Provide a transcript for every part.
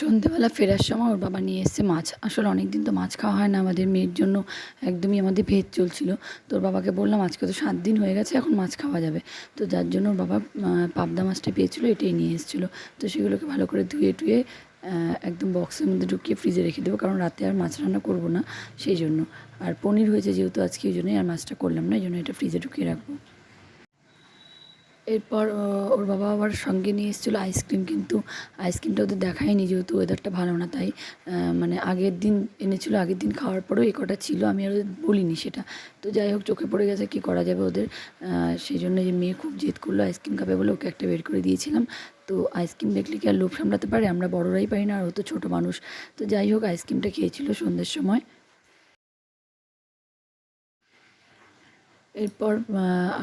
সন্ধ্যেবেলা ফেরার সময় ওর বাবা নিয়ে এসেছে মাছ। আসলে অনেক দিন তো মাছ খাওয়া হয় না, আমাদের মেয়ের জন্য একদমই আমাদের ভেজ চলছিল। তো ওর বাবাকে বললাম আজকে তো 7 দিন হয়ে গেছে, এখন মাছ খাওয়া যাবে। তো যার জন্য ওর বাবা পাবদা মাছটা পেয়েছিলো, এটাই নিয়ে এসেছিলো। তো সেগুলোকে ভালো করে ধুয়ে টুয়ে একদম বক্সের মধ্যে ঢুকিয়ে ফ্রিজে রেখে দেবো, কারণ রাতে আর মাছ রান্না করবো না সেই জন্য। আর পনির হয়েছে যেহেতু আজকে, ওই জন্যই আর মাছটা করলাম না, এই জন্য এটা ফ্রিজে ঢুকিয়ে রাখবো। এরপর ওর বাবা আবার সঙ্গে নিয়ে এসেছিলো আইসক্রিম, কিন্তু আইসক্রিমটা ওদের দেখায়নি যেহেতু ওয়েদারটা ভালো না, তাই মানে আগের দিন এনেছিলো। আগের দিন খাওয়ার পরেও এ কটা ছিল, আমি আর ওদের বলিনি সেটা। তো যাই হোক, চোখে পড়ে গেছে, কী করা যাবে ওদের। সেই জন্য যে মেয়ে খুব জেদ করলো আইসক্রিম খাবে বলে, ওকে একটা বের করে দিয়েছিলাম। তো আইসক্রিম দেখলে কি আর লোভ সামলাতে পারে, আমরা বড়রাই পারি না, আর ও তো ছোটো মানুষ। তো যাই হোক, আইসক্রিমটা খেয়েছিল সন্ধ্যের সময়। এরপর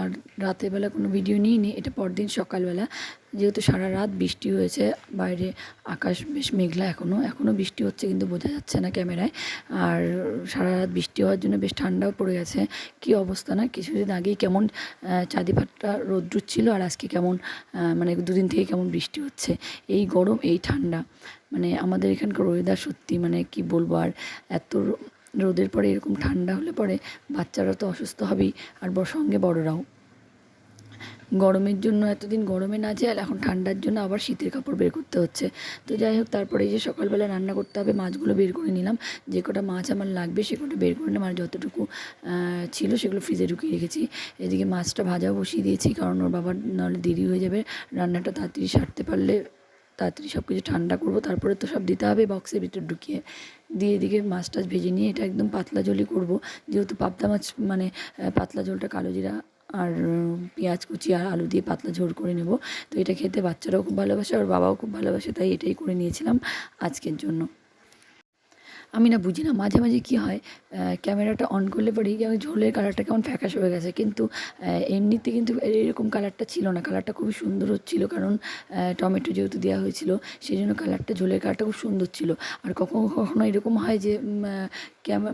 আর রাতের বেলা কোনো ভিডিও নিইনি, এটা পরদিন সকালবেলা। যেহেতু সারা রাত বৃষ্টি হয়েছে, বাইরে আকাশ বেশ মেঘলা, এখনও বৃষ্টি হচ্ছে, কিন্তু বোঝা যাচ্ছে না ক্যামেরায়। আর সারা রাত বৃষ্টি হওয়ার জন্য বেশ ঠান্ডাও পড়ে গেছে। কী অবস্থা না, কিছুদিন আগেই কেমন চাঁদিপাট্টা রোদ্দুর ছিল, আর আজকে কেমন মানে দুদিন থেকে কেমন বৃষ্টি হচ্ছে। এই গরম, এই ঠান্ডা, মানে আমাদের এখানকার ওয়েদার সত্যি মানে কি বলবো। আর এত রোদের পরে এরকম ঠান্ডা হলে পরে বাচ্চারা তো অসুস্থ হবেই, আর সঙ্গে বড়রাও। গরমের জন্য এতদিন গরমে না যায়, এখন ঠান্ডার জন্য আবার শীতের কাপড় বের করতে হচ্ছে। তো যাই হোক, তারপরে এই যে সকালবেলা রান্না করতে হবে, মাছগুলো বের করে নিলাম। যে কটা মাছ আমার লাগবে সে কটা বের করে নিলাম, আর যতটুকু ছিল সেগুলো ফ্রিজে ঢুকিয়ে রেখেছি। এদিকে মাছটা ভাজাও বসিয়ে দিয়েছি, কারণ ওর বাবার নাহলে দেরি হয়ে যাবে। রান্নাটা তাড়াতাড়ি সারতে পারলে তাড়াতাড়ি সব কিছু ঠান্ডা করবো, তারপরে তো সব দিতে হবে বক্সের ভিতর ঢুকিয়ে দিয়ে। এদিকে মাছ টাছ ভেজে নিয়ে এটা একদম পাতলা ঝোলই করবো, যেহেতু পাবদা মাছ মানে পাতলা ঝোলটা কালো জিরা আর পেঁয়াজ কুচি আর আলু দিয়ে পাতলা ঝোল করে নেব। তো এটা খেতে বাচ্চারাও খুব ভালোবাসে, আর বাবাও খুব ভালোবাসে, তাই এটাই করে নিয়েছিলাম আজকের জন্য। আমি না বুঝি না মাঝে মাঝে কী হয়, ক্যামেরাটা অন করলে পরেই কেমন ঝোলের কালারটা কেমন ফ্যাকাশ হয়ে গেছে, কিন্তু এমনিতে কিন্তু এরকম কালারটা ছিল না। কালারটা খুবই সুন্দর হচ্ছিলো, কারণ টমেটো যেহেতু দেওয়া হয়েছিল, সেই জন্য কালারটা, ঝোলের কালারটা খুব সুন্দর ছিল। আর কখনো কখনো এরকম হয় যে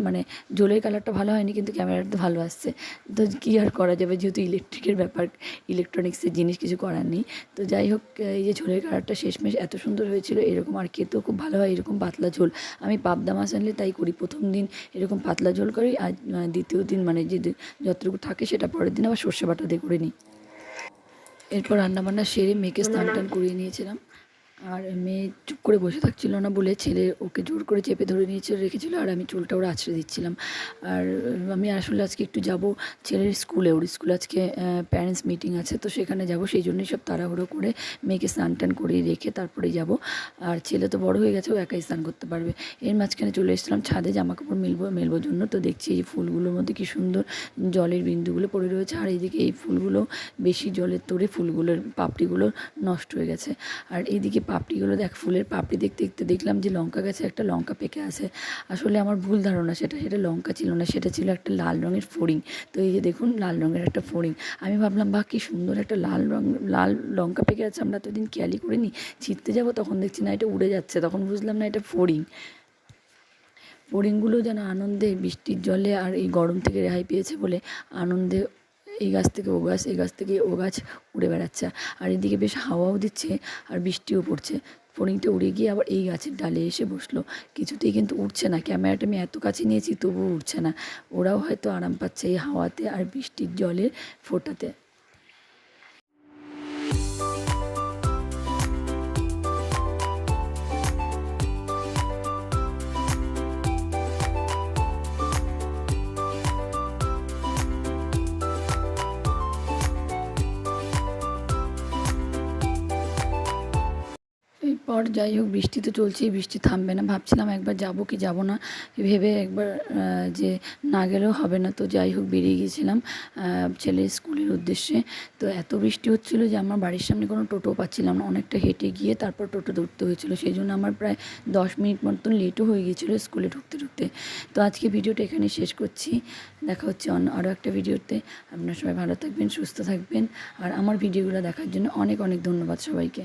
মানে ঝোলের কালারটা ভালো হয়নি, কিন্তু ক্যামেরাটা ভালো আসছে। তো কী আর করা যাবে, যেহেতু ইলেকট্রিকের ব্যাপার, ইলেকট্রনিক্সের জিনিস, কিছু করার নেই। তো যাই হোক, এই যে ঝোলের কালারটা শেষমেশ এত সুন্দর হয়েছিল, এরকম আর খেতেও খুব ভালো হয় এরকম পাতলা ঝোল। আমি পাবদা মাছ আনলে তাই করি, প্রথম দিন এরকম পাতলা ঝোল করি, আর দ্বিতীয় দিন মানে যে যতটুকু থাকে সেটা পরের দিন আবার সর্ষে বাটা দিয়ে করে নিই। এরপর রান্নাবান্না সেরে মেয়েকে স্নান টান করিয়ে নিয়েছিলাম। আর মেয়ে চুপ করে বসে থাকছিল না বলে ছেলে ওকে জোর করে চেপে ধরে রেখেছিলো, আর আমি চুলটা ওরা আঁচড়ে দিচ্ছিলাম। আর আমি আসলে আজকে একটু যাব ছেলের স্কুলে, ওর স্কুলে আজকে প্যারেন্টস মিটিং আছে, তো সেখানে যাব, সেই জন্যই সব তাড়াহুড়ো করে মেয়েকে স্নান টান করিয়ে রেখে তারপরে যাব। আর ছেলে তো বড় হয়ে গেছে, ও একাই স্নান করতে পারবে। এর মাঝখানে চলে এসেছিলাম ছাদে জামা কাপড় মেলবো জন্য। তো দেখছি এই ফুলগুলোর মধ্যে কী সুন্দর জলের বিন্দুগুলো পড়ে রয়েছে, আর এইদিকে এই ফুলগুলো বেশি জলের তোড়ে ফুলগুলোর পাপড়িগুলো নষ্ট হয়ে গেছে। আর এইদিকে পাপড়িগুলো দেখ, ফুলের পাপড়ি দেখতে দেখতে দেখলাম যে লঙ্কা গাছে একটা লঙ্কা পেকে আছে। আসলে আমার ভুল ধারণা, সেটা লঙ্কা ছিল না, সেটা ছিল একটা লাল রঙের ফড়িং। তো এই যে দেখুন, লাল রঙের একটা ফড়িং। আমি ভাবলাম বাহ, কী সুন্দর একটা লাল লঙ্কা পেকে আছে, আমরা তো দিন খেয়ালই করিনি। ছিঁড়তে যাবো, তখন দেখছি না, এটা উড়ে যাচ্ছে, তখন বুঝলাম না এটা ফড়িং। ফড়িংগুলো যেন আনন্দে বৃষ্টির জলে আর এই গরম থেকে রেহাই পেয়েছে বলে আনন্দে এই গাছ থেকে ও গাছ, এই গাছ থেকে ও গাছ উড়ে বেড়াচ্ছে। আর এদিকে বেশ হাওয়াও দিচ্ছে আর বৃষ্টিও পড়ছে। ফড়িংটা উড়ে গিয়ে আবার এই গাছের ডালে এসে বসলো, কিছুতেই কিন্তু উঠছে না। ক্যামেরাটা আমি এত কাছে নিয়েছি, তবুও উঠছে না। ওরাও হয়তো আরাম পাচ্ছে এই হাওয়াতে আর বৃষ্টির জলের ফোঁটাতে। এরপর যাই হোক, বৃষ্টি তো চলছেই, বৃষ্টি থামবে না। ভাবছিলাম একবার যাব কি যাব না ভেবে, একবার যে না গেলেও হবে না। তো যাই হোক, বেরিয়ে গিয়েছিলাম ছেলের স্কুলের উদ্দেশ্যে। তো এত বৃষ্টি হচ্ছিল যে আমার বাড়ির সামনে কোনো টোটো পাচ্ছিলাম না, অনেকটা হেঁটে গিয়ে তারপর টোটো ধরতে হয়েছিল। সেই জন্য আমার প্রায় 10 মিনিট মতন লেটও হয়ে গিয়েছিলো স্কুলে ঢুকতে। তো আজকে ভিডিওটা এখানে শেষ করছি, দেখা হচ্ছে আরও একটা ভিডিওতে। আপনারা সবাই ভালো থাকবেন, সুস্থ থাকবেন, আর আমার ভিডিওগুলো দেখার জন্য অনেক অনেক ধন্যবাদ সবাইকে।